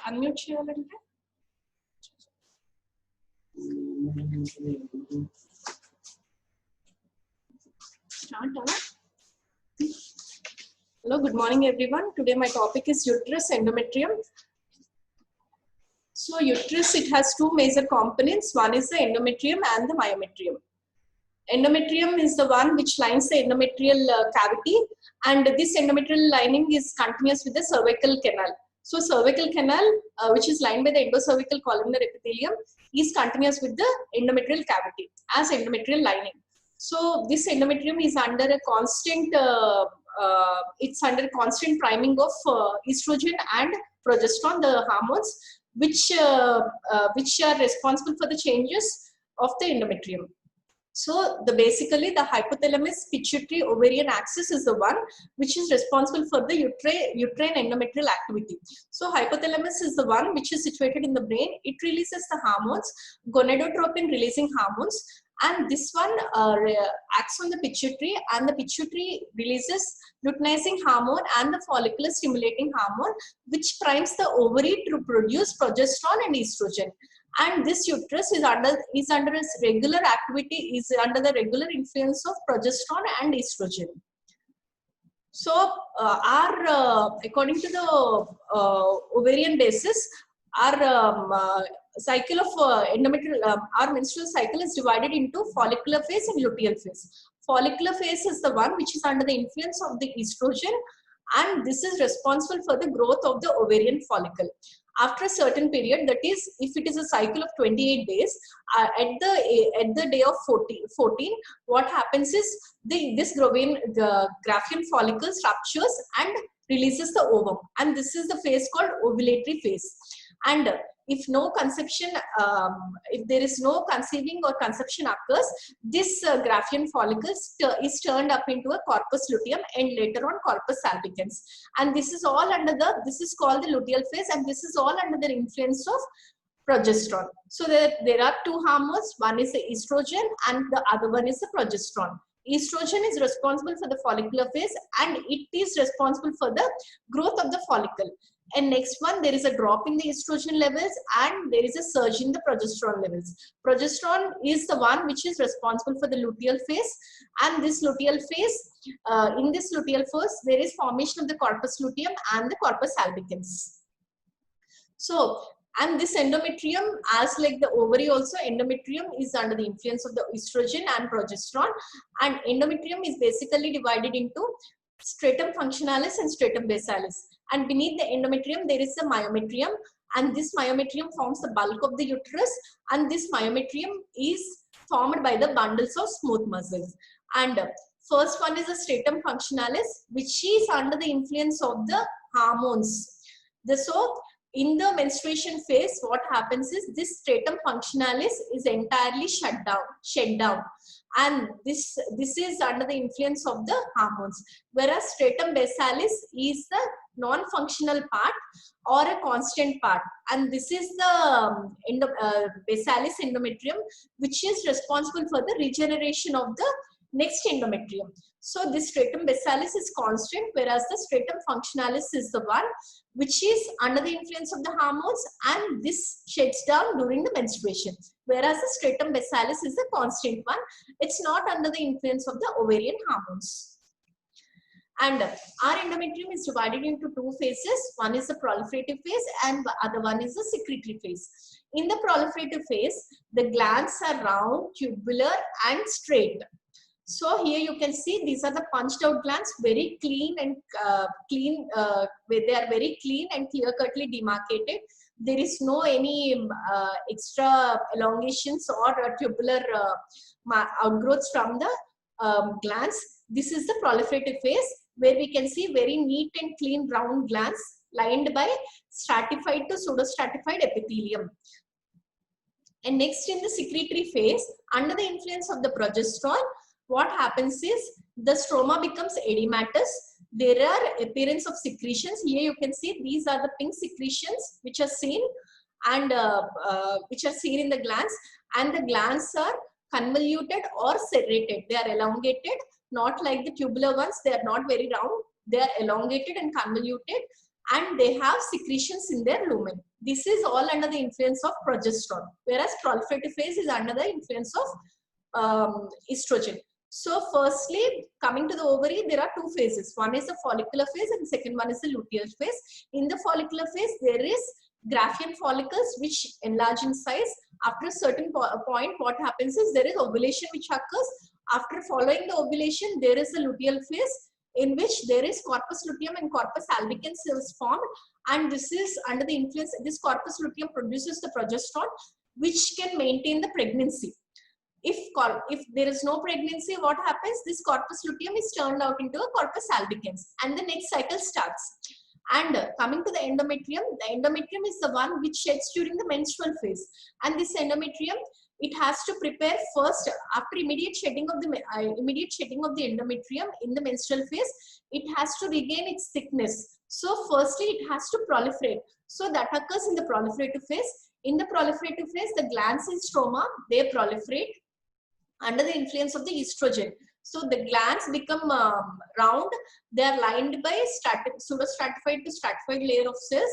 Unmute చేయాలంటే start అవ్వ. Hello, good morning everyone. Today my topic is uterus endometrium. So uterus, it has two major components. One is the endometrium and the myometrium. Endometrium is the one which lines the endometrial cavity, and this endometrial lining is continuous with the cervical canal. So cervical canal, which is lined by the endocervical columnar epithelium, is continuous with the endometrial cavity as endometrial lining. So this endometrium is under a constant, it's under constant priming of estrogen and progesterone, the hormones which are responsible for the changes of the endometrium. So basically the hypothalamus pituitary ovarian axis is the one which is responsible for the uterine endometrial activity. So hypothalamus is the one which is situated in the brain. It releases the hormones, gonadotropin releasing hormones, and this one acts on the pituitary, and the pituitary releases luteinizing hormone and the follicular stimulating hormone, which primes the ovary to produce progesterone and estrogen. And this uterus is under its regular activity, is under the regular influence of progesterone and estrogen. So according to the ovarian basis, our cycle of endometrial, our menstrual cycle is divided into follicular phase and luteal phase. Follicular phase is the one which is under the influence of the estrogen, and this is responsible for the growth of the ovarian follicle. After a certain period, that is, if it is a cycle of 28 days, at the day of 14, what happens is this Graafian follicles ruptures and releases the ovum, and this is the phase called ovulatory phase. And if no conception, if there is no conceiving or conception occurs, this Graafian follicles is turned up into a corpus luteum and later on corpus albicans. And this is all under this is called the luteal phase, and this is all under the influence of progesterone. So there are two hormones, one is the estrogen and the other one is the progesterone. Estrogen is responsible for the follicular phase, and it is responsible for the growth of the follicle. And next one, there is a drop in the estrogen levels and there is a surge in the progesterone levels. Progesterone is the one which is responsible for the luteal phase, and this luteal phase, in this luteal phase, there is formation of the corpus luteum and the corpus albicans. So, and this endometrium, as like the ovary also, endometrium is under the influence of the estrogen and progesterone, and endometrium is basically divided into stratum functionalis and stratum basalis. And beneath the endometrium, there is a myometrium, and this myometrium forms the bulk of the uterus, and this myometrium is formed by the bundles of smooth muscles. And first one is the stratum functionalis, which is under the influence of the hormones. So in the menstruation phase, what happens is this stratum functionalis is entirely shed down, and this is under the influence of the hormones, whereas stratum basalis is the non-functional part or a constant part, and this is the basalis endometrium, which is responsible for the regeneration of the next endometrium. So this stratum basalis is constant, whereas the stratum functionalis is the one which is under the influence of the hormones, and this sheds down during the menstruation, whereas the stratum basalis is the constant one. It's not under the influence of the ovarian hormones. And our endometrium is divided into two phases. One is the proliferative phase and the other one is the secretory phase. In the proliferative phase, the glands are round, tubular and straight. So here you can see these are the punched out glands, very clean and they are very clean and clear cutly demarcated. There is no any extra elongations or tubular outgrowths from the glands. This is the proliferative phase, where we can see very neat and clean round glands lined by stratified to pseudostratified epithelium. And next, in the secretory phase, under the influence of the progesterone, what happens is the stroma becomes edematous. There are appearance of secretions. Here you can see these are the pink secretions which are seen, and which are seen in the glands, and the glands are convoluted or serrated. They are elongated, not like the tubular ones. They are not very round. They are elongated and convoluted, and they have secretions in their lumen. This is all under the influence of progesterone, whereas proliferative phase is under the influence of estrogen. So firstly, coming to the ovary, there are two phases. One is the follicular phase and second one is the luteal phase. In the follicular phase, there is Graafian follicles which enlarge in size. After a certain point, what happens is there is ovulation which occurs. After following the ovulation, there is the luteal phase in which there is corpus luteum and corpus albicans cells formed, and this is under the influence, this corpus luteum produces the progesterone which can maintain the pregnancy. If there is no pregnancy, what happens? This corpus luteum is turned out into a corpus albicans and the next cycle starts. And coming to the endometrium is the one which sheds during the menstrual phase, and this endometrium, it has to prepare first after immediate shedding of the endometrium in the menstrual phase. It has to regain its thickness. So firstly, it has to proliferate. So that occurs in the proliferative phase. In the proliferative phase, the glands in stroma, they proliferate under the influence of the estrogen. So the glands become round. They are lined by pseudostratified to stratified layer of cells.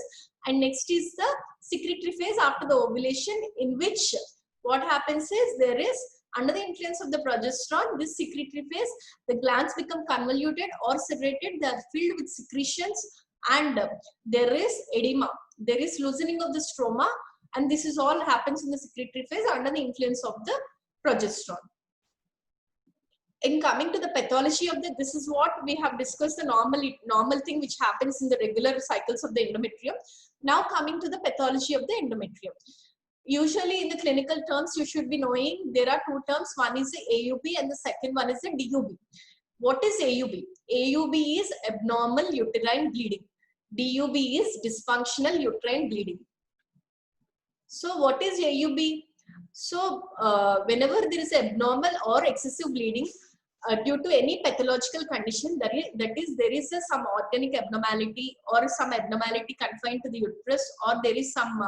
And next is the secretory phase after the ovulation, in which what happens is there is, under the influence of the progesterone, this secretory phase, the glands become convoluted or separated. They are filled with secretions, and there is edema. There is loosening of the stroma, and this is all happens in the secretory phase under the influence of the progesterone. In coming to the pathology of this is what we have discussed, the normal thing which happens in the regular cycles of the endometrium. Now coming to the pathology of the endometrium. Usually in the clinical terms, you should be knowing there are two terms. One is the AUB and the second one is the DUB. What is AUB? AUB is abnormal uterine bleeding. DUB is dysfunctional uterine bleeding. So what is AUB? So whenever there is abnormal or excessive bleeding due to any pathological condition, that is there is some organic abnormality or some abnormality confined to the uterus, or there is some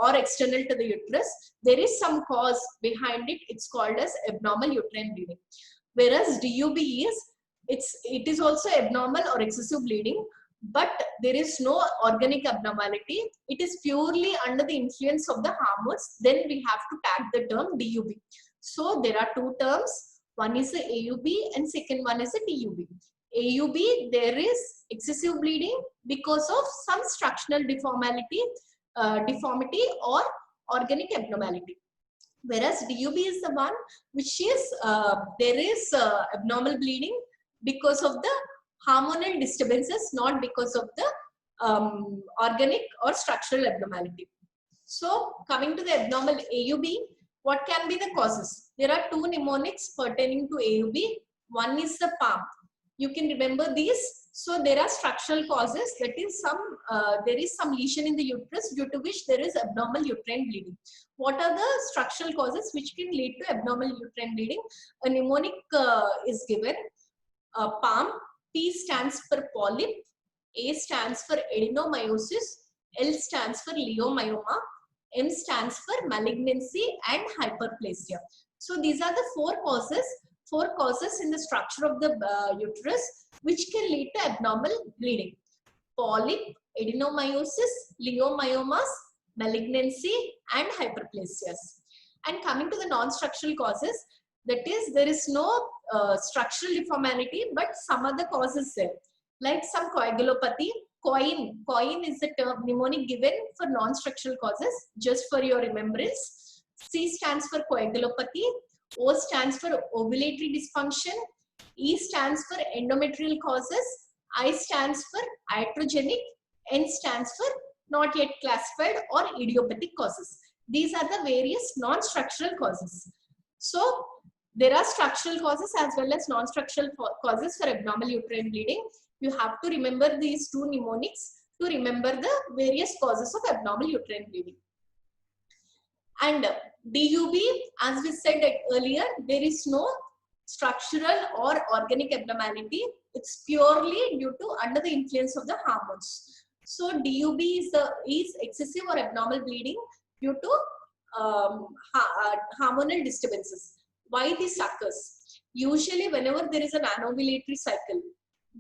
or external to the uterus, there is some cause behind it. It's called as abnormal uterine bleeding. Whereas DUB is, it is also abnormal or excessive bleeding, but there is no organic abnormality. It is purely under the influence of the hormones. Then we have to tag the term DUB. So there are two terms. One is the AUB and second one is the DUB. AUB, there is excessive bleeding because of some structural deformity or organic abnormality. Whereas DUB is the one which is, there is abnormal bleeding because of the hormonal disturbances, not because of the organic or structural abnormality. So coming to the abnormal AUB, what can be the causes? There are two mnemonics pertaining to AUB. One is the PALM. You can remember these. So there are structural causes, that is there is some lesion in the uterus due to which there is abnormal uterine bleeding. What are the structural causes which can lead to abnormal uterine bleeding? A mnemonic is given. PALM. P stands for polyp, A stands for adenomyosis, L stands for leiomyoma, M stands for malignancy and hyperplasia. So these are the four causes in the structure of the uterus which can lead to abnormal bleeding. Polyp, adenomyosis, leiomyomas, malignancy and hyperplasias. And coming to the non-structural causes, that is, there is no structural deformity, but some other causes there, like some coagulopathy. COIN is the term mnemonic given for non-structural causes, just for your remembrance. C stands for coagulopathy, O stands for ovulatory dysfunction, E stands for endometrial causes, I stands for iatrogenic, N stands for not yet classified or idiopathic causes. These are the various non-structural causes. So there are structural causes as well as non-structural causes for abnormal uterine bleeding. You have to remember these two mnemonics to remember the various causes of abnormal uterine bleeding. And DUB, as we said earlier, there is no structural or organic abnormality. It's purely due to under the influence of the hormones. So DUB is excessive or abnormal bleeding due to hormonal disturbances. Why this occurs? Usually whenever there is an anovulatory cycle,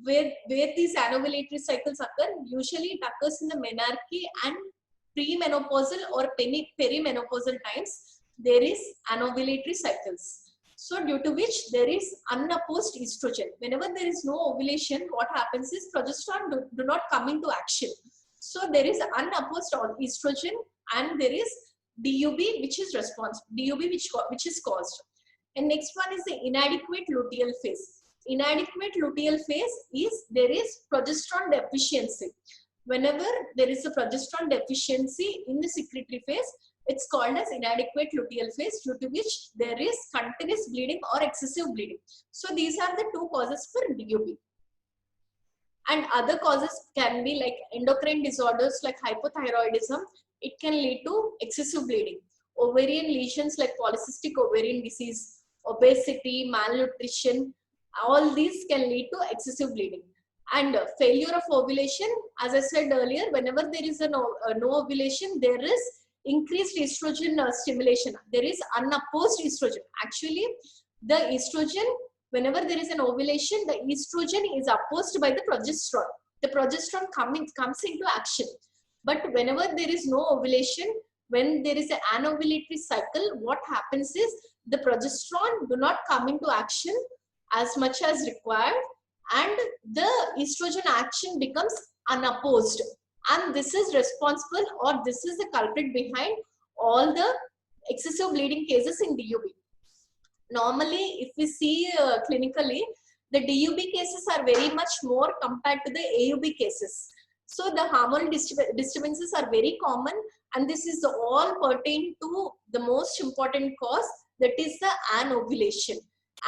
where these anovulatory cycles occur. Usually it occurs in the menarche and premenopausal or perimenopausal times. There is anovulatory cycles. So due to which there is unopposed estrogen. Whenever there is no ovulation, what happens is progesterone do not come into action. So there is unopposed estrogen and there is DUB which is responsible, DUB which is caused. And next one is the inadequate luteal phase. Inadequate luteal phase is there is progesterone deficiency. Whenever there is a progesterone deficiency in the secretory phase, it's called as inadequate luteal phase, due to which there is continuous bleeding or excessive bleeding. So these are the two causes for DUB. And other causes can be like endocrine disorders like hypothyroidism. It can lead to excessive bleeding. Ovarian lesions like polycystic ovarian disease, obesity, malnutrition, all these can lead to excessive bleeding. And failure of ovulation, as I said earlier, whenever there is no ovulation, there is increased estrogen stimulation. There is unopposed estrogen. Actually, the estrogen, whenever there is an ovulation, the estrogen is opposed by the progesterone. The progesterone comes into action. But whenever there is no ovulation, when there is an anovulatory cycle, what happens is the progesterone do not come into action as much as required, and the estrogen action becomes unopposed. And this is responsible, or this is the culprit behind all the excessive bleeding cases in DUB. Normally, if we see clinically, the DUB cases are very much more compared to the AUB cases. So the hormonal disturbances are very common, and this is all pertain to the most important cause, that is the anovulation.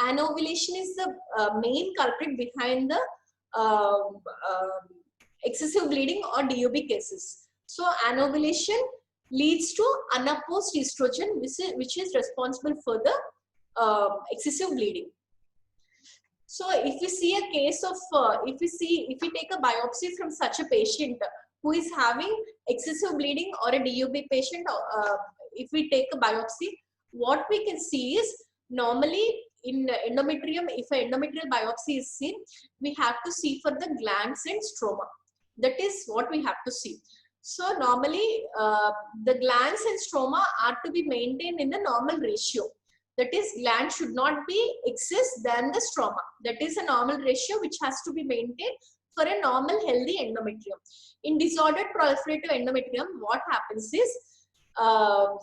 Anovulation is the main culprit behind the excessive bleeding or DUB cases. So anovulation leads to unopposed estrogen, which is responsible for the excessive bleeding. So if we see a case of, if we take a biopsy from such a patient who is having excessive bleeding, or a DUB patient, if we take a biopsy, what we can see is, normally in endometrium, if an endometrial biopsy is seen, we have to see for the glands and stroma. That is what we have to see. So normally the glands and stroma are to be maintained in the normal ratio. That is, gland should not be excess than the stroma. That is a normal ratio which has to be maintained for a normal healthy endometrium. In disordered proliferative endometrium, what happens is,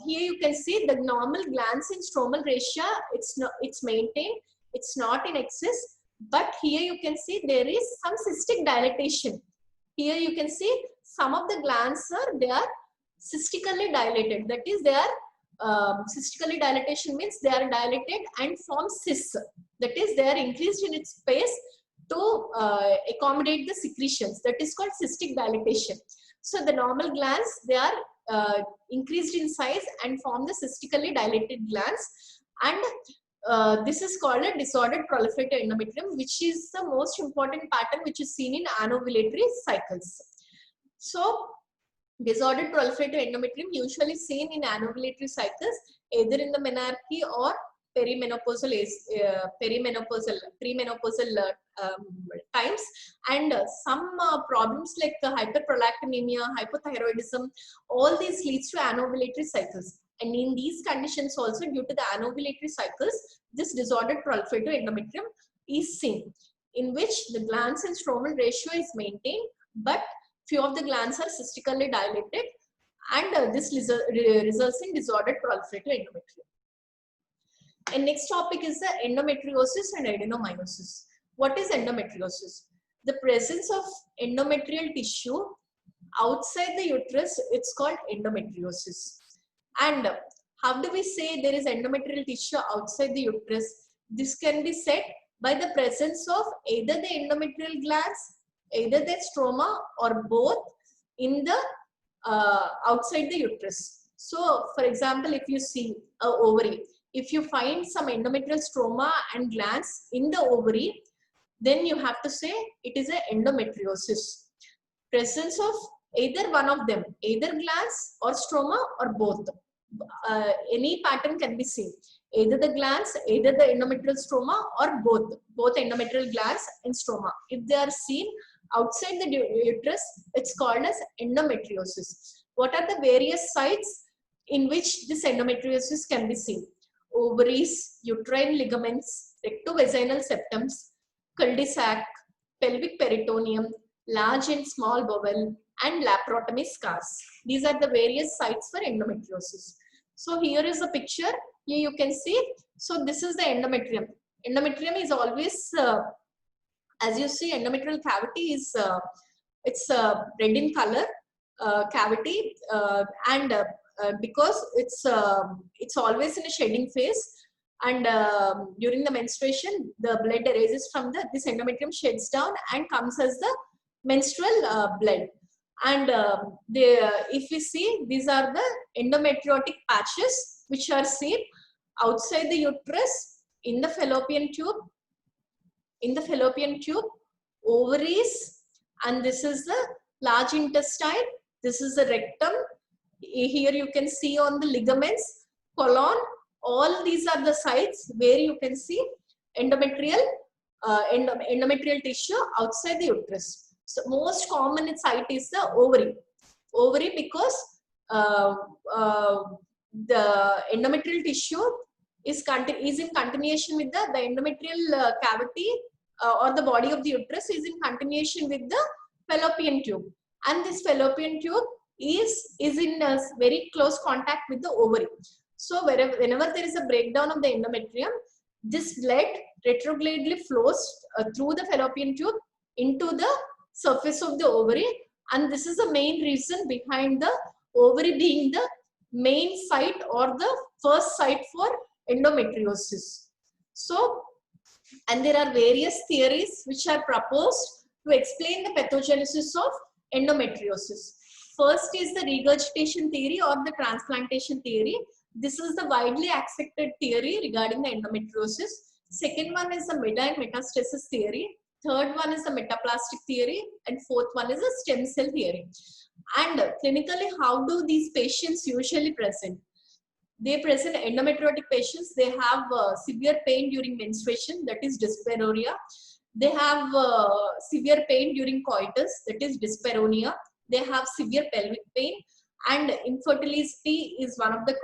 here you can see the normal glands and stromal ratio, it's maintained, it's not in excess, but here you can see there is some cystic dilatation. Here you can see some of the glands they are cystically dilated. That is, they are cystically dilatation means they are dilated and form cysts. That is, they are increased in its space to accommodate the secretions. That is called cystic dilatation. So the normal glands, they are increased in size and form the cystically dilated glands, and this is called a disordered proliferative endometrium, which is the most important pattern which is seen in anovulatory cycles. So disordered proliferative endometrium usually seen in anovulatory cycles, either in the menarche or perimenopausal times, and some problems like hyperprolactinemia, hypothyroidism, all these leads to anovulatory cycles. And in these conditions also, due to the anovulatory cycles, this disordered proliferative endometrium is seen, in which the glands and stromal ratio is maintained, but few of the glands are cystically dilated, and this results in disordered proliferative endometrium. And next topic is the endometriosis and adenomyosis. What is endometriosis? The presence of endometrial tissue outside the uterus, it's called endometriosis. And how do we say there is endometrial tissue outside the uterus? This can be said by the presence of either the endometrial glands, either the stroma, or both in the outside the uterus. So for example, if you see an ovary, if you find some endometrial stroma and glands in the ovary, then you have to say it is an endometriosis. Presence of either one of them, either glands or stroma or both. Any pattern can be seen. either the glands, either the endometrial stroma, or both endometrial glands and stroma. If they are seen outside the uterus, it's called as endometriosis. What are the various sites in which this endometriosis can be seen? Ovaries, uterine ligaments, rectovaginal septums, cul-de-sac, pelvic peritoneum, large and small bowel, and laparotomy scars. These are the various sites for endometriosis. So here is a picture. Here you can see. So this is the endometrium. Endometrium is always, as you see, endometrial cavity is it's red in color cavity, and because it's always in a shedding phase, and during the menstruation, the blood arises from this endometrium sheds down and comes as the menstrual blood. And if we see, these are the endometriotic patches which are seen outside the uterus, in the fallopian tube, ovaries, and this is the large intestine, this is the rectum. Here you can see on the ligaments, colon, all these are the sites where you can see endometrial tissue outside the uterus. So most common site is the ovary because the endometrial tissue is in continuation with the endometrial cavity or the body of the uterus is in continuation with the fallopian tube, and this fallopian tube is in very close contact with the ovary. So whenever there is a breakdown of the endometrium, this blood retrogradely flows through the fallopian tube into the surface of the ovary, and this is the main reason behind the ovary being the main site or the first site for endometriosis. So, and there are various theories which are proposed to explain the pathogenesis of endometriosis. First is the regurgitation theory or the transplantation theory. This is the widely accepted theory regarding the endometriosis. Second one is the meta and metastasis theory. Third one is the metaplastic theory, and fourth one is the stem cell theory. And clinically, how do these patients usually present? They present endometriotic patients. They have severe pain during menstruation, that is dyspareunia. They have severe pain during coitus, that is dyspareunia. They have severe pelvic pain, and infertility is one of the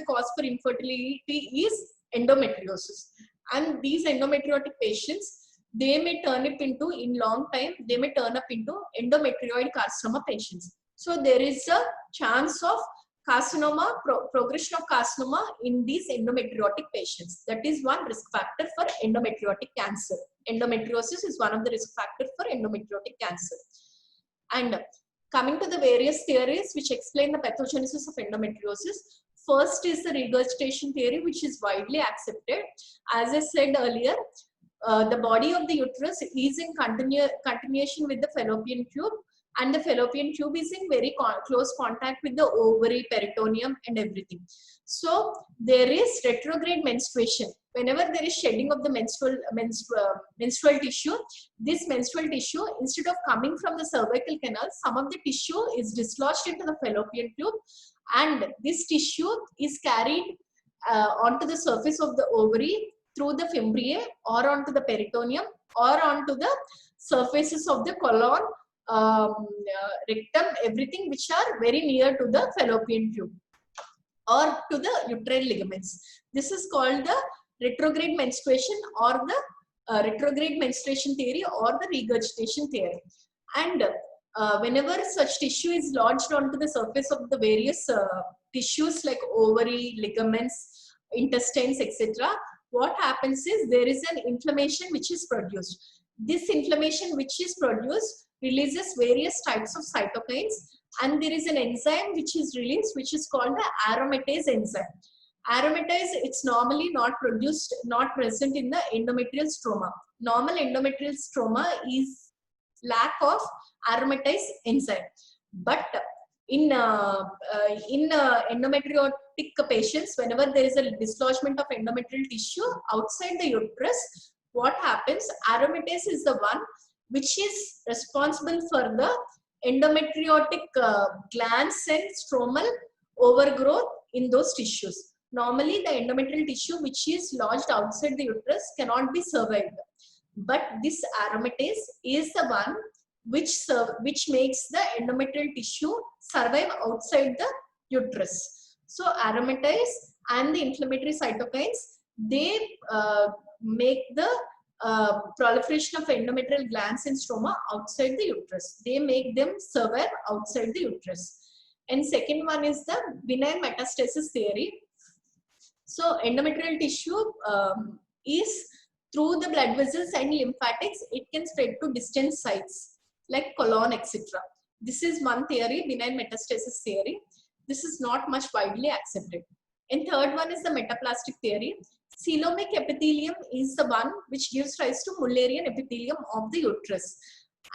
cause for infertility is endometriosis. And these endometriotic patients, they may turn up into, in long time, they may turn up into endometrioid carcinoma patients. So there is a chance of carcinoma, progression of carcinoma in these endometriotic patients. That is one risk factor for endometriotic cancer. Endometriosis is one of the risk factors for endometriotic cancer. And coming to the various theories which explain the pathogenesis of endometriosis, first is the regurgitation theory, which is widely accepted. As I said earlier, the body of the uterus is in continuation with the fallopian tube, and the fallopian tube is in very close contact with the ovary, peritoneum, and everything. So there is retrograde menstruation. Whenever there is shedding of the menstrual tissue, this menstrual tissue, instead of coming from the cervical canal, some of the tissue is dislodged into the fallopian tube, and this tissue is carried onto the surface of the ovary through the fimbriae, or onto the peritoneum, or onto the surfaces of the colon, rectum, everything which are very near to the fallopian tube, or to the uterine ligaments. This is called the retrograde menstruation, or the retrograde menstruation theory, or the regurgitation theory. And whenever such tissue is lodged onto the surface of the various tissues like ovary, ligaments, intestines, etc., what happens is there is an inflammation which is produced. This inflammation which is produced releases various types of cytokines, and there is an enzyme which is released which is called the aromatase enzyme. Aromatase, it's normally not present in the endometrial stroma. Normal endometrial stroma is lack of aromatase enzyme. But in endometriotic patients, whenever there is a dislodgement of endometrial tissue outside the uterus, what happens? Aromatase is the one which is responsible for the endometriotic glands and stromal overgrowth in those tissues. Normally, the endometrial tissue which is lodged outside the uterus cannot be survived. But this aromatase is the one which makes the endometrial tissue survive outside the uterus. So aromatase and the inflammatory cytokines, they make the proliferation of endometrial glands and stroma outside the uterus. They make them survive outside the uterus. And second one is the benign metastasis theory. So endometrial tissue is through the blood vessels and lymphatics, it can spread to distant sites like colon, etc. This is one theory, benign metastasis theory. This is not much widely accepted. And third one is the metaplastic theory. Coelomic epithelium is the one which gives rise to Mullerian epithelium of the uterus.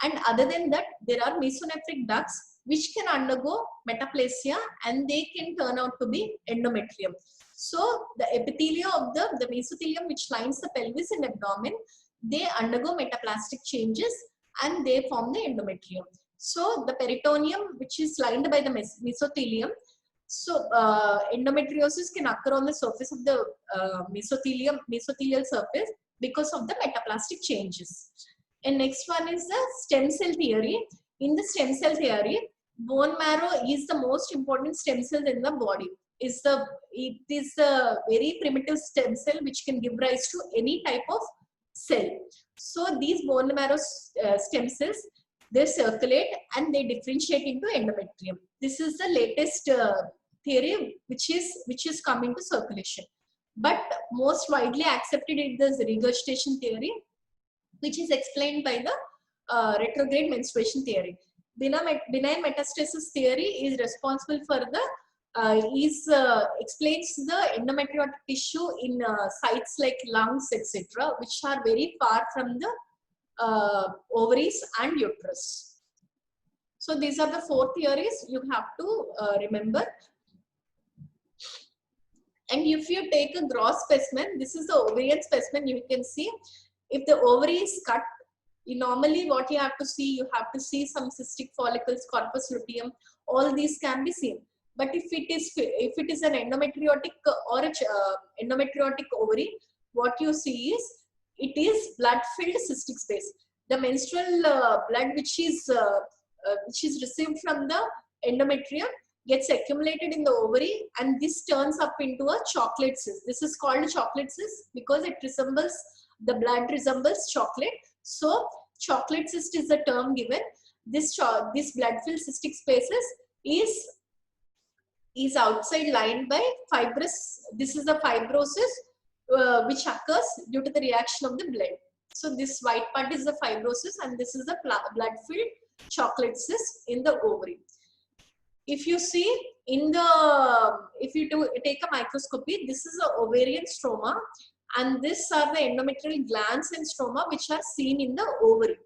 And other than that, there are mesonephric ducts which can undergo metaplasia and they can turn out to be endometrium. So the epithelia of the mesothelium which lines the pelvis and abdomen, they undergo metaplastic changes and they form the endometrium. So the peritoneum which is lined by the mesothelium, so endometriosis can occur on the surface of the mesothelial surface because of the metaplastic changes. And next one is the stem cell theory. In the stem cell theory, bone marrow is the most important stem cell in the body. It is a very primitive stem cell which can give rise to any type of cell. So these bone marrow stem cells, they circulate and they differentiate into endometrium. This is the latest theory which is coming to circulation. But most widely accepted is the regurgitation theory, which is explained by the retrograde menstruation theory. Benign metastasis theory is responsible for the explains the endometriotic tissue in sites like lungs, etc., which are very far from the ovaries and uterus. So these are the 4 theories you have to remember. And if you take a gross specimen, this is the ovarian specimen, you can see if the ovary is cut, normally what you have to see some cystic follicles, corpus luteum, all these can be seen. But if it is an endometriotic or endometriotic ovary, what you see is it is blood-filled cystic space. The menstrual blood which is received from the endometrium gets accumulated in the ovary, and this turns up into a chocolate cyst. This is called chocolate cyst because the blood resembles chocolate. So chocolate cyst is the term given. This blood-filled cystic spaces is outside lined by fibrous. This is the fibrosis which occurs due to the reaction of the blood. So this white part is the fibrosis and this is the blood-filled chocolate cyst in the ovary. If you see if you take a microscopy, this is the ovarian stroma and these are the endometrial glands and stroma which are seen in the ovary.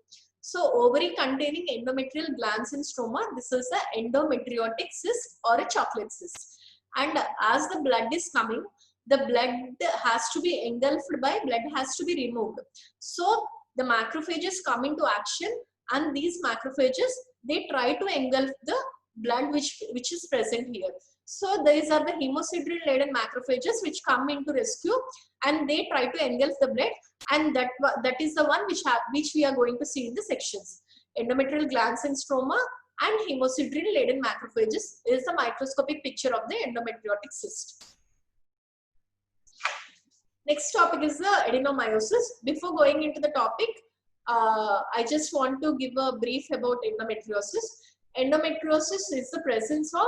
So ovary containing endometrial glands and stroma, this is an endometriotic cyst or a chocolate cyst. And as the blood is coming, the blood has to be engulfed blood has to be removed. So the macrophages come into action and these macrophages, they try to engulf the blood which is present here. So these are the hemosiderin laden macrophages which come into rescue and they try to engulf the blood, and that is the one which we are going to see in the sections. Endometrial glands and stroma and hemosiderin laden macrophages is the microscopic picture of the endometriotic cyst. Next topic is the adenomyosis. Before going into the topic, I just want to give a brief about endometriosis. Endometriosis is the presence of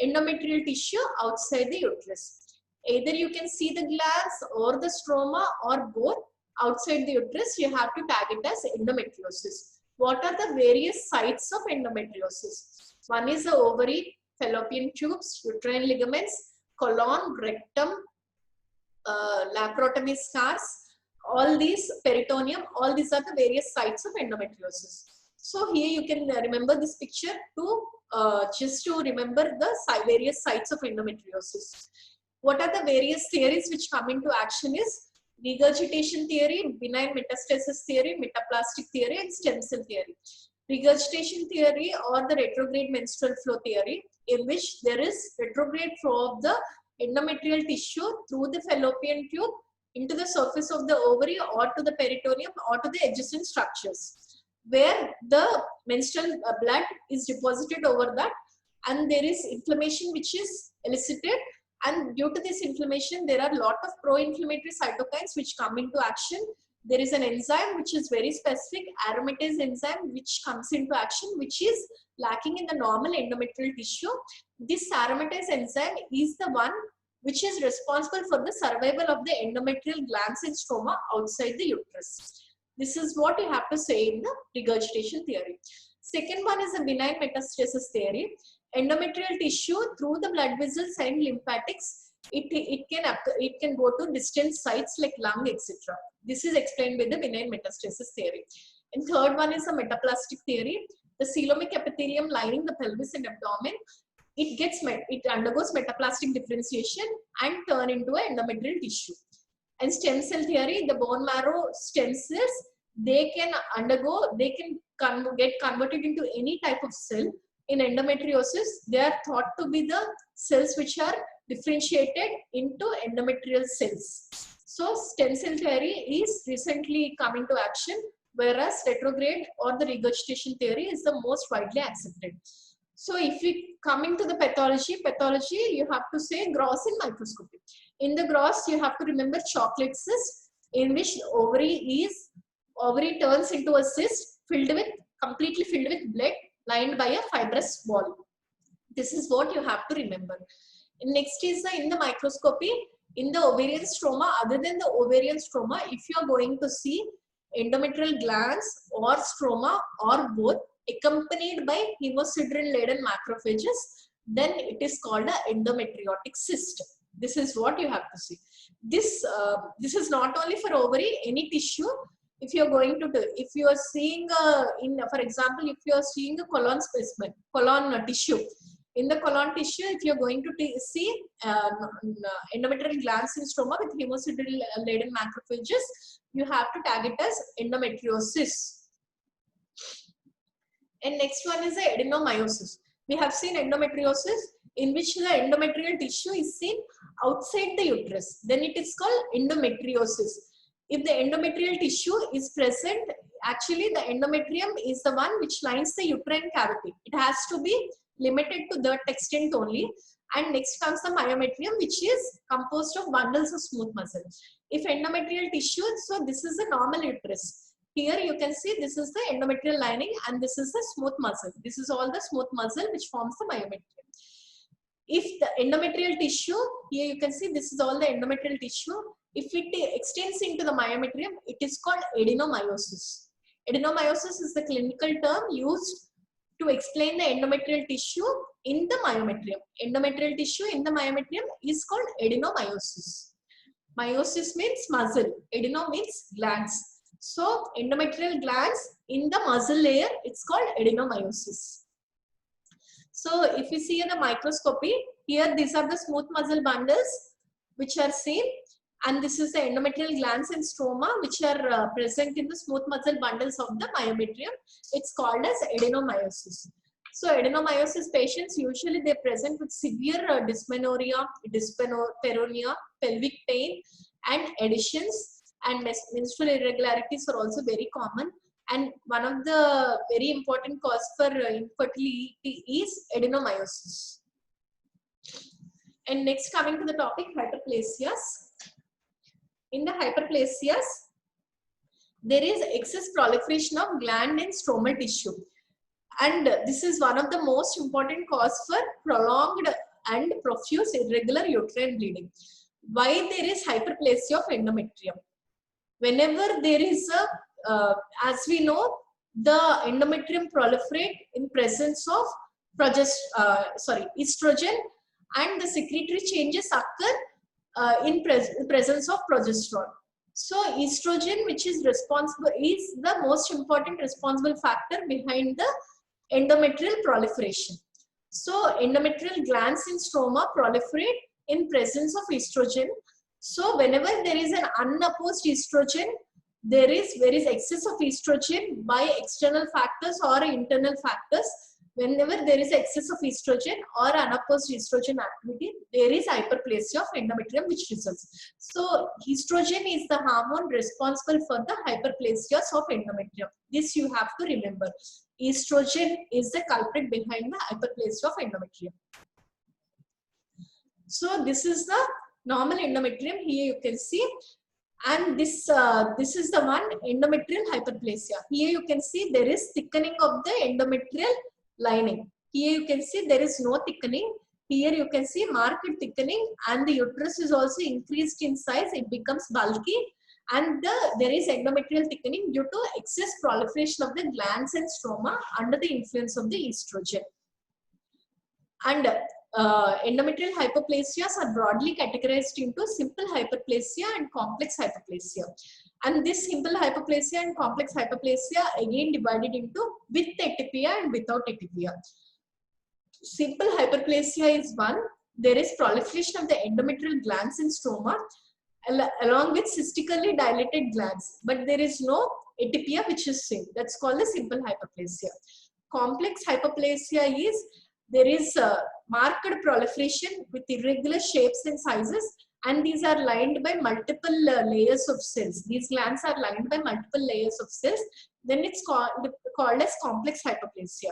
endometrial tissue outside the uterus. Either you can see the glands or the stroma or both outside the uterus. You have to tag it as endometriosis. What are the various sites of endometriosis? One is the ovary, fallopian tubes, uterine ligaments, colon, rectum, laparotomy scars, all these, peritoneum, all these are the various sites of endometriosis. So here you can remember this picture to just to remember the various sites of endometriosis. What are the various theories which come into action is regurgitation theory, benign metastasis theory, metaplastic theory, and stem cell theory. Regurgitation theory or the retrograde menstrual flow theory, in which there is retrograde flow of the endometrial tissue through the fallopian tube into the surface of the ovary or to the peritoneum or to the adjacent structures, where the menstrual blood is deposited over that, and there is inflammation which is elicited, and due to this inflammation there are a lot of pro-inflammatory cytokines which come into action. There is an enzyme which is very specific, aromatase enzyme, which comes into action, which is lacking in the normal endometrial tissue. This aromatase enzyme is the one which is responsible for the survival of the endometrial glands and stroma outside the uterus. This is what you have to say in the regurgitation theory. Second one is the benign metastasis theory. Endometrial tissue through the blood vessels and lymphatics, it can go to distant sites like lung, etc. This is explained by the benign metastasis theory. And third one is the metaplastic theory. The coelomic epithelium lining the pelvis and abdomen, it undergoes metaplastic differentiation and turn into an endometrial tissue. And stem cell theory, the bone marrow stem cells, they can get converted into any type of cell. In endometriosis, they are thought to be the cells which are differentiated into endometrial cells. So stem cell theory is recently coming to action, whereas retrograde or the regurgitation theory is the most widely accepted. So if we coming to the pathology, you have to say gross and microscopy. In the gross, you have to remember chocolate cyst, in which ovary turns into a cyst completely filled with blood, lined by a fibrous wall. This is what you have to remember. Next is in the microscopy, in the ovarian stroma, other than the ovarian stroma, if you are going to see endometrial glands or stroma or both accompanied by hemosiderin laden macrophages, then it is called an endometriotic cyst. This is what you have to see. This is not only for ovary, any tissue. If you are going to do, if you are seeing for example, if you are seeing a colon specimen, colon tissue, in the colon tissue, if you are going to see endometrial glands in stroma with hemosiderin laden macrophages, you have to tag it as endometriosis. And next one is the adenomyosis. We have seen endometriosis, in which the endometrial tissue is seen outside the uterus. Then it is called endometriosis. If the endometrial tissue is present, actually the endometrium is the one which lines the uterine cavity. It has to be limited to that extent only. And next comes the myometrium, which is composed of bundles of smooth muscle. If endometrial tissue, so this is the normal uterus. Here you can see this is the endometrial lining and this is the smooth muscle. This is all the smooth muscle which forms the myometrium. If the endometrial tissue, here you can see this is all the endometrial tissue. If it extends into the myometrium, it is called adenomyosis. Adenomyosis is the clinical term used to explain the endometrial tissue in the myometrium. Endometrial tissue in the myometrium is called adenomyosis. Meiosis means muscle, adeno means glands. So endometrial glands in the muscle layer, it's called adenomyosis. So if you see in the microscopy, here these are the smooth muscle bundles which are seen, and this is the endometrial glands and stroma which are present in the smooth muscle bundles of the myometrium. It's called as adenomyosis. So adenomyosis patients, usually they present with severe dysmenorrhea, dyspareunia, pelvic pain and adhesions, and menstrual irregularities are also very common. And one of the very important cause for infertility is adenomyosis. And next, coming to the topic, hyperplasias. In the hyperplasias, there is excess proliferation of gland and stromal tissue. And this is one of the most important cause for prolonged and profuse irregular uterine bleeding. Why there is hyperplasia of endometrium? Whenever there is a, as we know, the endometrium proliferate in presence of estrogen, and the secretory changes occur in presence of progesterone. So estrogen, which is responsible, is the most important responsible factor behind the endometrial proliferation. So endometrial glands in stroma proliferate in presence of estrogen. So whenever there is an unopposed estrogen, there is excess of estrogen by external factors or internal factors. Whenever there is excess of estrogen or unopposed estrogen activity, there is hyperplasia of endometrium which results. So estrogen is the hormone responsible for the hyperplasias of endometrium. This you have to remember. Estrogen is the culprit behind the hyperplasia of endometrium. So this is the normal endometrium. Here you can see, and this is the one endometrial hyperplasia. Here you can see there is thickening of the endometrial lining. Here you can see there is no thickening. Here you can see marked thickening, and the uterus is also increased in size. It becomes bulky, and there is endometrial thickening due to excess proliferation of the glands and stroma under the influence of the estrogen. And endometrial hyperplasias are broadly categorized into simple hyperplasia and complex hyperplasia. And this simple hyperplasia and complex hyperplasia again divided into with atypia and without atypia. Simple hyperplasia is one. There is proliferation of the endometrial glands and stroma along with cystically dilated glands, but there is no atypia which is seen. That's called a simple hyperplasia. Complex hyperplasia is there is marked proliferation with irregular shapes and sizes, and these are lined by multiple layers of cells. These glands are lined by multiple layers of cells. Then it's called as complex hyperplasia.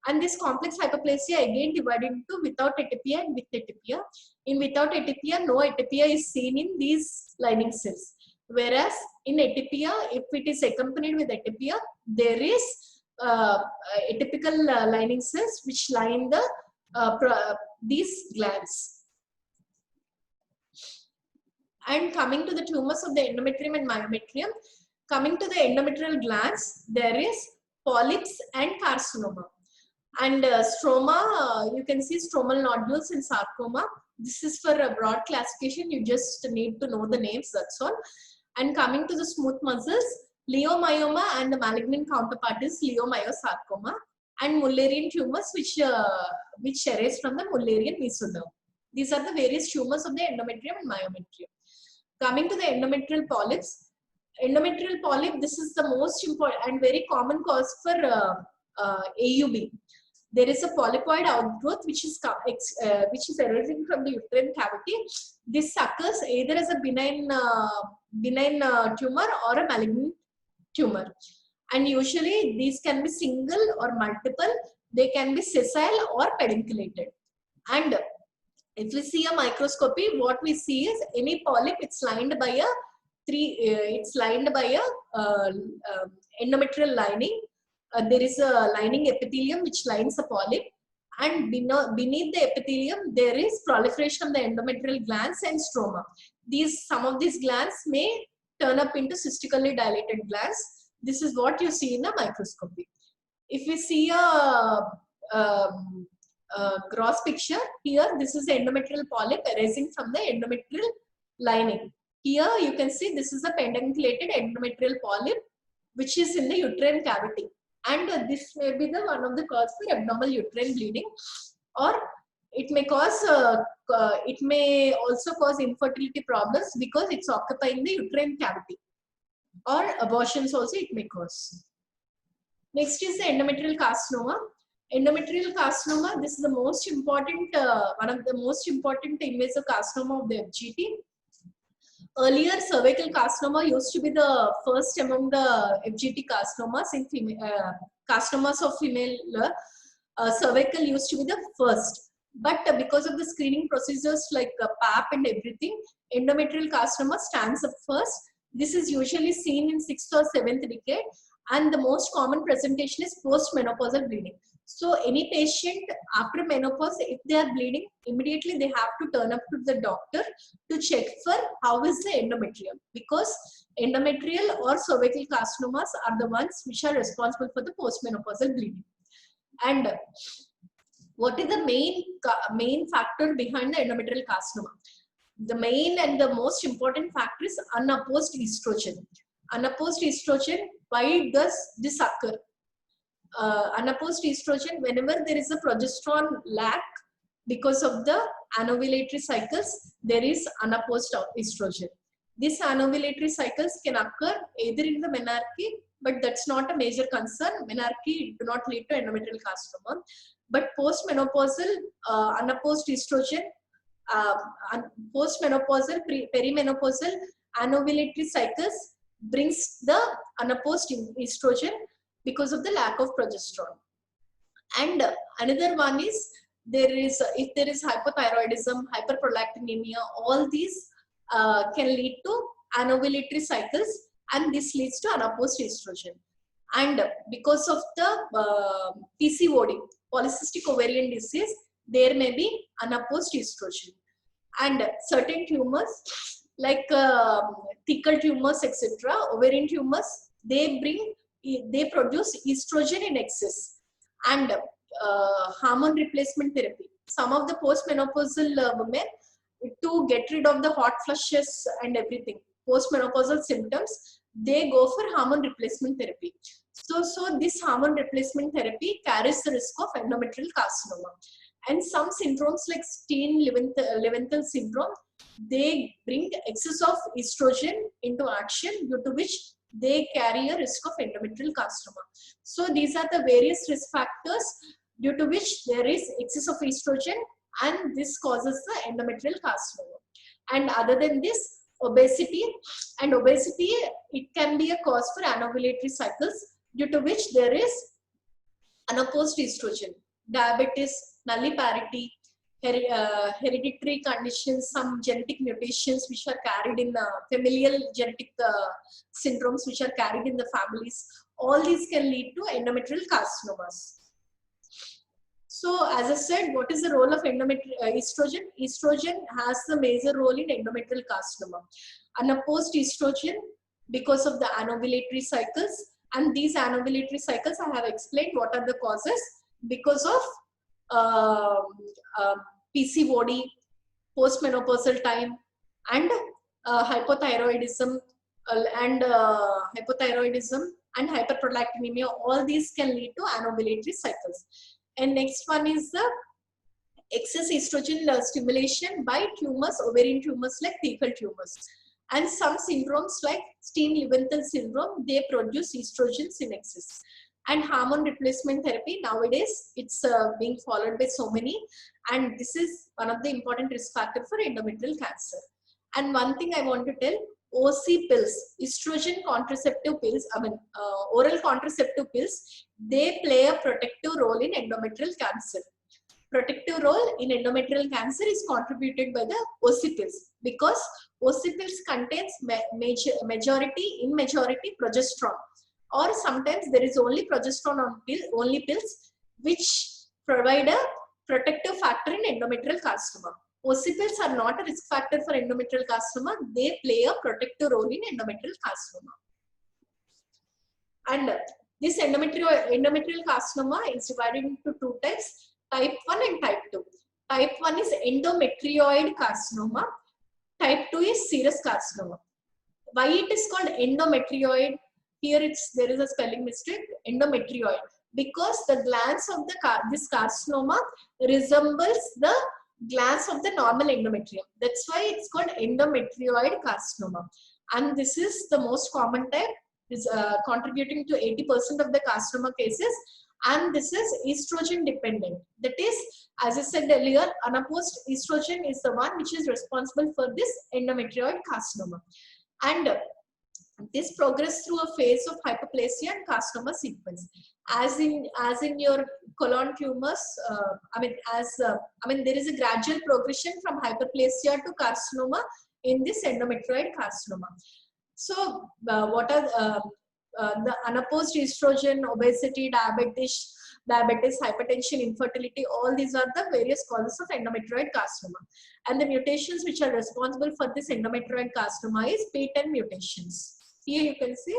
And this complex hyperplasia again divided into without atypia and with atypia. In without atypia, no atypia is seen in these lining cells. Whereas in atypia, if it is accompanied with atypia, there is atypical lining cells which line the these glands. And coming to the tumors of the endometrium and myometrium, coming to the endometrial glands, there is polyps and carcinoma. And stroma, you can see stromal nodules and sarcoma. This is for a broad classification. You just need to know the names, that's all. And coming to the smooth muscles, leiomyoma and the malignant counterpart is leiomyosarcoma, and Mullerian tumors which arise from the Mullerian mesoderm. These are the various tumors of the endometrium and myometrium. Coming to the endometrial polyps, this is the most important and very common cause for AUB. There is a polypoid outgrowth which is arising from the uterine cavity. This occurs either as a benign tumor or a malignant tumor, and usually these can be single or multiple. They can be sessile or pedunculated. And if we see a microscopy, what we see is any polyp, it's lined by a endometrial lining. There is a lining epithelium which lines the polyp, and beneath the epithelium there is proliferation of the endometrial glands and stroma. Some of these glands may turn up into cystically dilated glands. This is what you see in the microscopy. If we see a gross picture here, this is the endometrial polyp arising from the endometrial lining. Here you can see this is a pedunculated endometrial polyp which is in the uterine cavity. And this may be the one of the cause for abnormal uterine bleeding, or it may cause it may also cause infertility problems because it's occupying the uterine cavity, or abortions also it may cause. Next is the endometrial carcinoma. Endometrial carcinoma, this is the most important one of the most important invasive carcinoma of the FGT. Earlier, cervical carcinoma used to be the first among the FGT carcinomas. In carcinomas of female, cervical used to be the first. But because of the screening procedures like PAP and everything, endometrial carcinoma stands up first. This is usually seen in 6th or 7th decade, and the most common presentation is post-menopausal bleeding. So any patient after menopause, if they are bleeding, immediately they have to turn up to the doctor to check for how is the endometrium, because endometrial or cervical carcinomas are the ones which are responsible for the postmenopausal bleeding. And what is the main factor behind the endometrial carcinoma? The main and the most important factor is unopposed estrogen. Unopposed estrogen, why does this occur? Unopposed estrogen, whenever there is a progesterone lack because of the anovulatory cycles, there is unopposed estrogen. These anovulatory cycles can occur either in the menarche but that's not a major concern. Menarche do not lead to endometrial carcinoma. But postmenopausal unopposed estrogen, uh, postmenopausal, perimenopausal anovulatory cycles brings the unopposed estrogen because of the lack of progesterone. And another one is, if there is hypothyroidism, hyperprolactinemia, all these can lead to anovulatory cycles, and this leads to unopposed estrogen. And because of the PCOD, polycystic ovarian disease, there may be unopposed estrogen. And certain tumors like thecal tumors, etc., ovarian tumors, they produce estrogen in excess. And hormone replacement therapy. Some of the postmenopausal women, to get rid of the hot flushes and everything, postmenopausal symptoms, they go for hormone replacement therapy. So this hormone replacement therapy carries the risk of endometrial carcinoma. And some syndromes like Steen-Leventhal syndrome, they bring excess of estrogen into action, due to which they carry a risk of endometrial carcinoma. So these are the various risk factors due to which there is excess of estrogen, and this causes the endometrial carcinoma. And other than this, obesity, it can be a cause for anovulatory cycles, due to which there is unopposed estrogen. Diabetes, nulliparity, hereditary conditions, some genetic mutations which are carried in familial genetic syndromes which are carried in the families, all these can lead to endometrial carcinomas. So as I said, what is the role of estrogen? Estrogen has the major role in endometrial carcinoma. Unopposed estrogen, because of the anovulatory cycles, and these anovulatory cycles I have explained what are the causes, because of PCOD, postmenopausal time, and hypothyroidism and hyperprolactinemia. All these can lead to anovulatory cycles. And next one is the excess estrogen stimulation by tumors, ovarian tumors like thecal tumors. And some syndromes like Steen-Leventhal syndrome, they produce estrogens in excess. And hormone replacement therapy, nowadays it's being followed by so many, and this is one of the important risk factors for endometrial cancer. And one thing I want to tell, OC pills, estrogen contraceptive pills, oral contraceptive pills, they play a protective role in endometrial cancer. Protective role in endometrial cancer is contributed by the OC pills, because OC pills contains majority progesterone, or sometimes there is only progesterone on only pills, which provide a protective factor in endometrial carcinoma. OC pills are not a risk factor for endometrial carcinoma, they play a protective role in endometrial carcinoma. And this endometrial carcinoma is divided into two types, type 1 and type 2. Type 1 is endometrioid carcinoma, type 2 is serous carcinoma. Why it is called endometrioid? Here there is a spelling mistake, endometrioid, because the glands of this carcinoma resembles the glands of the normal endometrium. That's why it's called endometrioid carcinoma. And this is the most common type, is contributing to 80% of the carcinoma cases. And this is estrogen dependent. That is, as I said earlier, unopposed estrogen is the one which is responsible for this endometrioid carcinoma. And this progress through a phase of hyperplasia and carcinoma sequence. As in your colon tumors, there is a gradual progression from hyperplasia to carcinoma in this endometrioid carcinoma. So, what are the unopposed estrogen, obesity, diabetes, hypertension, infertility, all these are the various causes of endometrioid carcinoma. And the mutations which are responsible for this endometrioid carcinoma is PTEN mutations. Here you can see,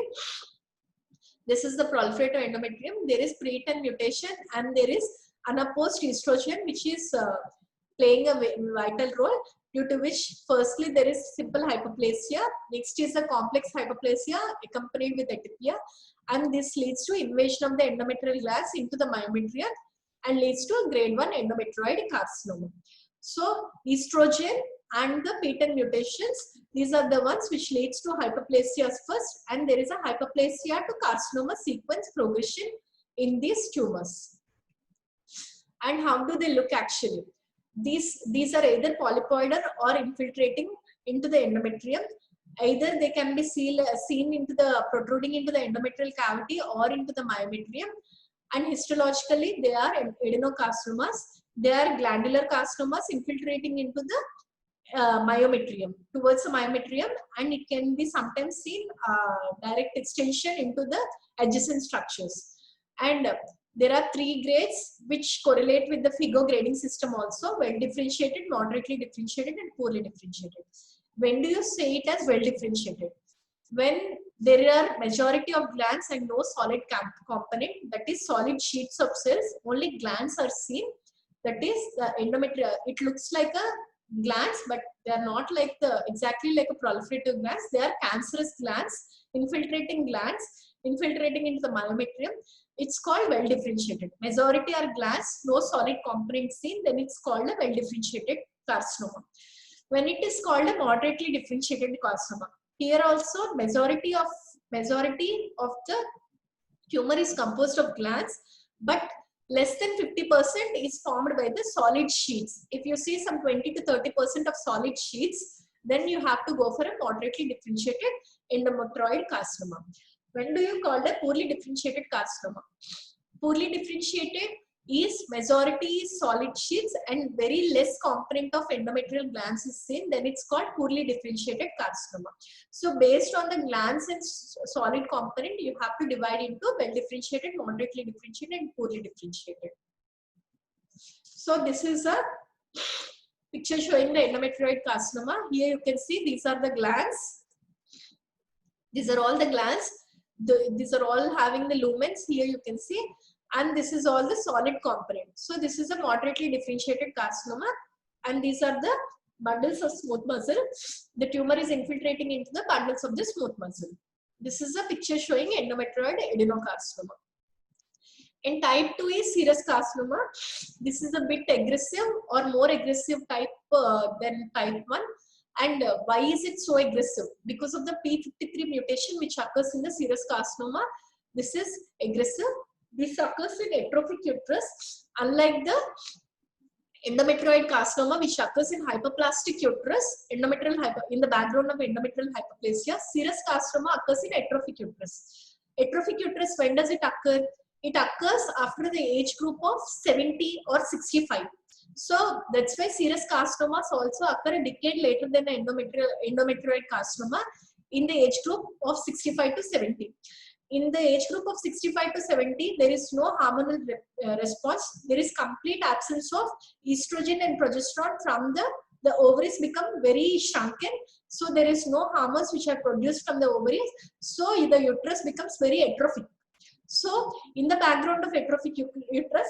this is the proliferative endometrium. There is PTEN mutation, and there is unopposed estrogen, which is playing a vital role, due to which firstly there is simple hyperplasia, next is a complex hyperplasia accompanied with atypia, and this leads to invasion of the endometrial glands into the myometrium and leads to a grade 1 endometrioid carcinoma. So estrogen and the PTEN mutations. These are the ones which leads to hyperplasia first, and there is a hyperplasia to carcinoma sequence progression in these tumors. And how do they look actually? These are either polypoidal or infiltrating into the endometrium. Either they can be seen into the protruding into the endometrial cavity or into the myometrium. And histologically, they are adenocarcinomas. They are glandular carcinomas infiltrating into the myometrium, towards the myometrium, and it can be sometimes seen direct extension into the adjacent structures. And there are 3 grades which correlate with the FIGO grading system also: well differentiated, moderately differentiated, and poorly differentiated. When do you say it as well differentiated? When there are majority of glands and no solid component, that is solid sheets of cells, only glands are seen. That is the endometrium. It looks like a glands, but they are not like exactly like a proliferative glands. They are cancerous glands, infiltrating into the myometrium. It's called well differentiated. Majority are glands, no solid component seen, then it's called a well differentiated carcinoma. When it is called a moderately differentiated carcinoma, here also majority of the tumor is composed of glands, but less than 50% is formed by the solid sheets. If you see some 20 to 30% of solid sheets, then you have to go for a moderately differentiated endometrioid carcinoma. When do you call a poorly differentiated carcinoma? Poorly differentiated is majority is solid sheets and very less component of endometrial glands is seen, then it's called poorly differentiated carcinoma. So based on the glands and solid component, you have to divide into well differentiated, moderately differentiated, and poorly differentiated. So this is a picture showing the endometrioid carcinoma. Here you can see these are the glands. These are all the glands. These are all having the lumens. Here you can see. And this is all the solid component. So this is a moderately differentiated carcinoma, and these are the bundles of smooth muscle. The tumor is infiltrating into the bundles of the smooth muscle. This is a picture showing endometrioid adenocarcinoma. And type 2 is serous carcinoma. This is a bit aggressive or more aggressive type than type 1. And why is it so aggressive? Because of the P53 mutation which occurs in the serous carcinoma. This is aggressive. This occurs in atrophic uterus, unlike the endometrioid carcinoma which occurs in hyperplastic uterus, in the background of endometrial hyperplasia. Serous carcinoma occurs in atrophic uterus. Atrophic uterus, when does it occur? It occurs after the age group of 70 or 65. So that's why serous carcinomas also occur a decade later than the endometrioid carcinoma in the age group of 65 to 70. In the age group of 65 to 70, there is no hormonal response. There is complete absence of estrogen and progesterone from the ovaries become very shrunken. So there is no hormones which are produced from the ovaries. So the uterus becomes very atrophic. So in the background of atrophic uterus,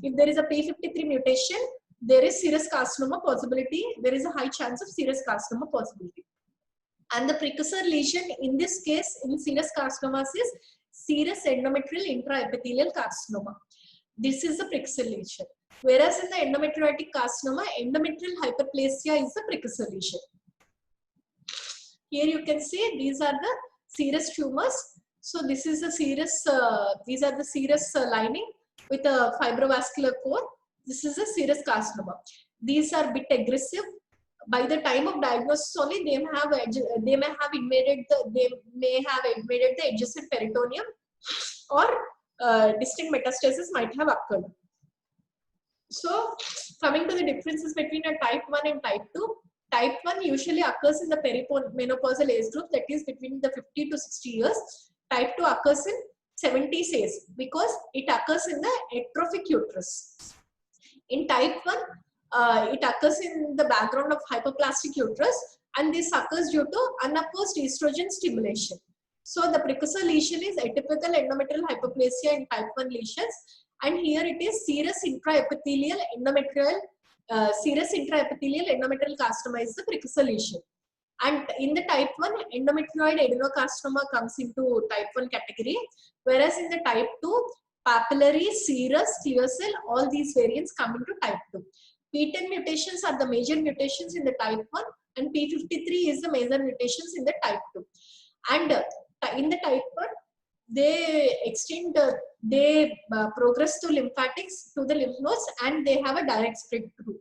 if there is a P53 mutation, there is serous carcinoma possibility. There is a high chance of serous carcinoma possibility. And the precursor lesion in this case in serous carcinomas is serous endometrial intraepithelial carcinoma. This is the precursor lesion. Whereas in the endometriotic carcinoma, endometrial hyperplasia is the precursor lesion. Here you can see these are the serous tumors. So this is the serous, these are the serous lining with a fibrovascular core. This is a serous carcinoma. These are a bit aggressive. By the time of diagnosis only, they may have invaded the adjacent peritoneum, or distinct metastasis might have occurred. So coming to the differences between a type 1 and type 2. Type 1 usually occurs in the perimenopausal age group, that is between the 50 to 60 years. Type 2 occurs in 70s age because it occurs in the atrophic uterus. In type 1, it occurs in the background of hyperplastic uterus, and this occurs due to unopposed estrogen stimulation. So the precursor lesion is atypical endometrial hyperplasia in type 1 lesions, and here it is serous intraepithelial endometrial carcinoma is the precursor lesion. And in the type 1, endometrioid adenocarcinoma comes into type 1 category, whereas in the type 2, papillary, serous, clear cell, all these variants come into type 2. P10 mutations are the major mutations in the type 1 and P53 is the major mutations in the type 2. And in the type 1, they extend, they progress to lymphatics to the lymph nodes and they have a direct spread through.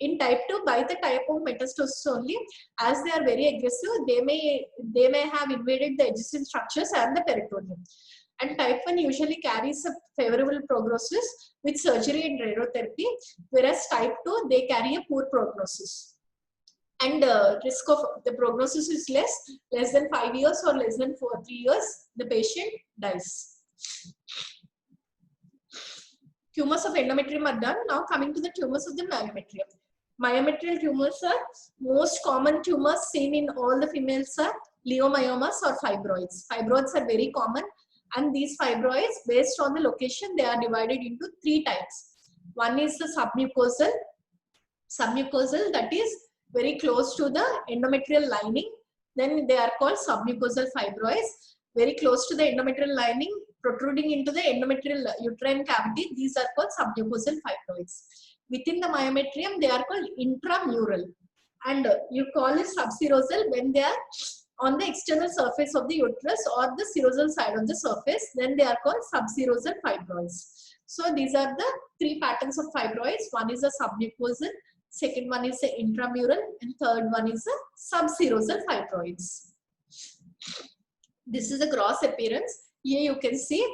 In type 2, by the type of metastasis only, as they are very aggressive, they may have invaded the adjacent structures and the peritoneum. And type 1 usually carries a favorable prognosis with surgery and radiotherapy, whereas type 2, they carry a poor prognosis. And risk of the prognosis is less than 5 years or less than 3 years, the patient dies. Tumors of endometrium are done. Now coming to the tumors of the myometrium. Myometrial tumors are most common tumors seen in all the females are leiomyomas or fibroids. Fibroids are very common, and these fibroids, based on the location, they are divided into 3 types. One is the submucosal. Submucosal, that is very close to the endometrial lining. Then they are called submucosal fibroids. Very close to the endometrial lining, protruding into the endometrial uterine cavity. These are called submucosal fibroids. Within the myometrium, they are called intramural. And you call it subserosal when they are on the external surface of the uterus or the serosal side of the surface. Then they are called subserosal fibroids. So these are the 3 patterns of fibroids. One is a submucosal, second one is the intramural, and third one is the subserosal fibroids. This is the gross appearance. Here you can see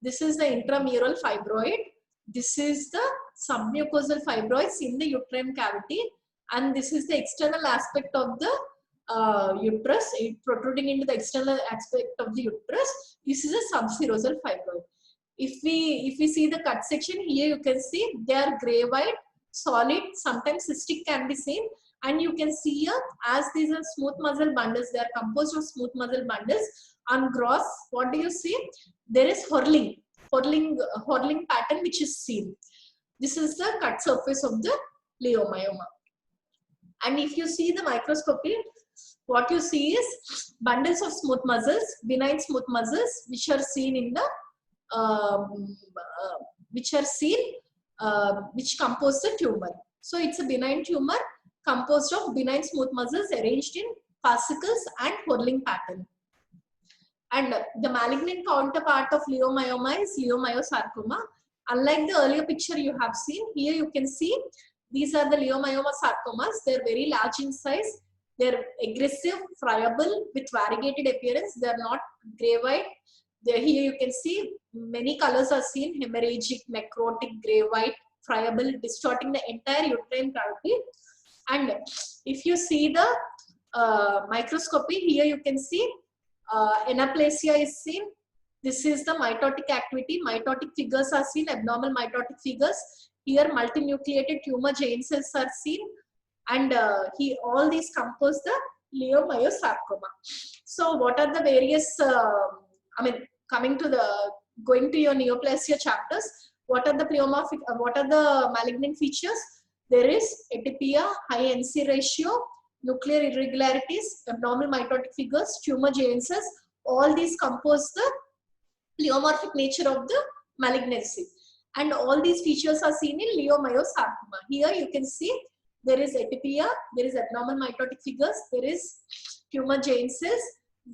this is the intramural fibroid. This is the submucosal fibroids in the uterine cavity, and this is the external aspect of the uterus, protruding into the external aspect of the uterus. This is a subserosal fibroid. If we see the cut section here, you can see they are gray white, solid, sometimes cystic can be seen, and you can see here as these are smooth muscle bundles, they are composed of smooth muscle bundles. On gross, what do you see? There is whirling pattern which is seen. This is the cut surface of the leiomyoma. And if you see the microscopy, what you see is bundles of smooth muscles, benign smooth muscles, which are seen in the which compose the tumor. So it's a benign tumor composed of benign smooth muscles arranged in fascicles and whirling pattern. And the malignant counterpart of leiomyoma is leiomyosarcoma. Unlike the earlier picture you have seen, here you can see these are the leiomyoma sarcomas. They are very large in size. They are aggressive, friable with variegated appearance. They are not gray white. Here you can see many colors are seen: hemorrhagic, necrotic, gray white, friable, distorting the entire uterine cavity. And if you see the microscopy, here you can see anaplasia is seen. This is the mitotic activity. Mitotic figures are seen, abnormal mitotic figures. Here multinucleated tumor giant cells are seen, and all these compose the leiomyosarcoma. So what are the various, coming to going to your neoplasia chapters, what are the pleomorphic, what are the malignant features? There is atypia, high NC ratio, nuclear irregularities, abnormal mitotic figures, tumor giant cells. All these compose the pleomorphic nature of the malignancy. And all these features are seen in leiomyosarcoma. Here you can see there is atypia, there is abnormal mitotic figures, there is tumor giant cells.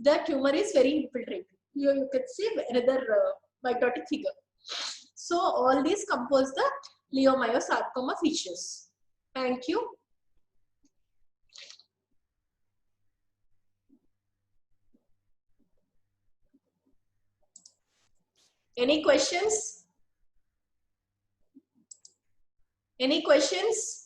The tumor is very infiltrated. Here you can see another mitotic figure. So all these compose the leiomyosarcoma features. Thank you. Any questions? Any questions?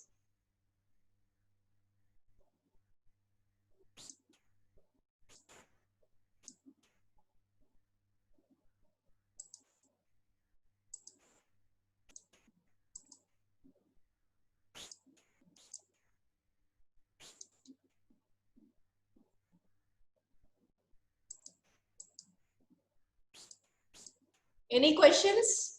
Any questions?